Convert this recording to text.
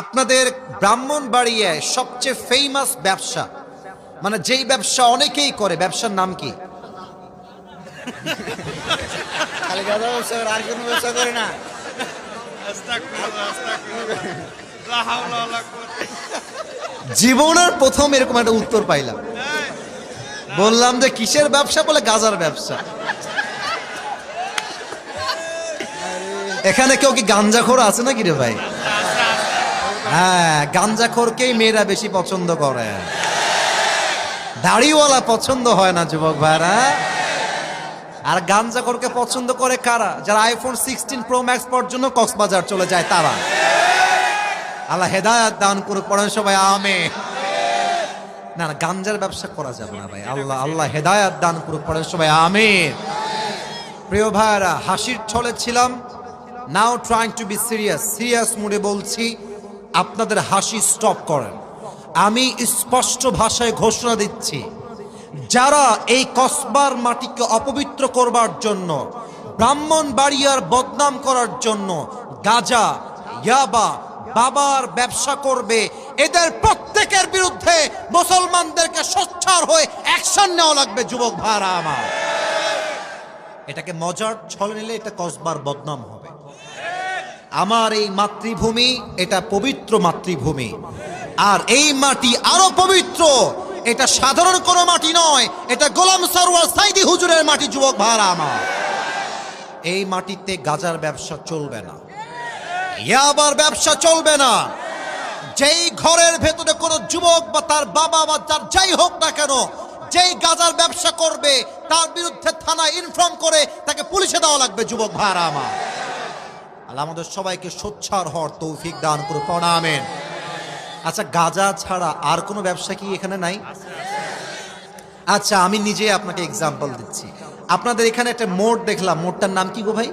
আপনাদের ব্রাহ্মণবাড়িয়ায় সবচেয়ে ফেমাস ব্যবসা, মানে যেই ব্যবসা অনেকেই করে, ব্যবসার নাম কি? খালি গাঁজা ব্যবসা করে, আর কোনো ব্যবসা করে না। জীবনের প্রথম এরকম একটা উত্তর পাইলাম। বললাম যে কিসের ব্যবসা, বলে গাঁজার ব্যবসা। এখানে কেউ কি গাঞ্জাখোর আছে নাকি রে ভাই? হ্যাঁ, গাঞ্জাখোরকেই মেয়েরা বেশি পছন্দ করে, দাড়িওয়ালা পছন্দ হয় না যুবক ভাইরা। আর গাঞ্জাখোরকে পছন্দ করে কারা? যারা আইফোন 16 প্রো ম্যাক্স পর জন্য কক্সবাজার চলে যায় তারা। আল্লাহ হেদায়েত দান করুক, পড়েন সবাই আমিন। না না, গাঞ্জার ব্যবসা করা যাবে না ভাই। আল্লাহ হেদায়েত দান করুক, পড়েন সবাই আমিন। প্রিয় ভাইরা, হাসির ছলে ছিলাম, নাও ট্রাইং টু বি সিরিয়াস মুডে বলছি, আপনাদের হাসি স্টপ করেন। আমি স্পষ্ট ভাষায় ঘোষণা দিচ্ছি, যারা এই কসবার মাটিকে অপবিত্র করবার জন্য, ব্রাহ্মণবাড়িয়ার বদনাম করার জন্য গাঁজা, ইয়াবা, বাবার ব্যবসা করবে, এদের প্রত্যেকের বিরুদ্ধে মুসলমানদেরকে সোচ্চার হয়ে অ্যাকশন নেওয়া লাগবে যুবক ভাইরা আমার। এটাকে মজার ছলে নিলে এটা কসবার বদনাম হবে। আমার এই মাতৃভূমি, এটা পবিত্র মাতৃভূমি, আর এই মাটি আরো পবিত্র। এটা সাধারণ কোনো মাটি নয়, এটা গোলাম সরওয়ার সাইদি হুজুরের মাটি যুবক ভাইরা আমার। এই মাটিতে গাজার ব্যবসা চলবে না, ইয়াবার ব্যবসা চলবে না। যেই ঘরের ভেতরে কোনো যুবক বা তার বাবা বা তার যাই হোক না কেন, যেই গাজার ব্যবসা করবে তার বিরুদ্ধে থানায় ইনফর্ম করে তাকে পুলিশে দেওয়া লাগবে যুবক ভাইরা আমার। আল্লাহ আমাদের সবাইকে সোচ্চার হওয়ার তৌফিক দান করুন, আমিন। আচ্ছা, গাজা ছাড়া আর কোনো ব্যবসা কি এখানে নাই? আচ্ছা, আমি নিজে আপনাকে এক্সাম্পল দিচ্ছি। আপনাদের এখানে একটা মোড় দেখলাম, মোড়টার নাম কি গো ভাই?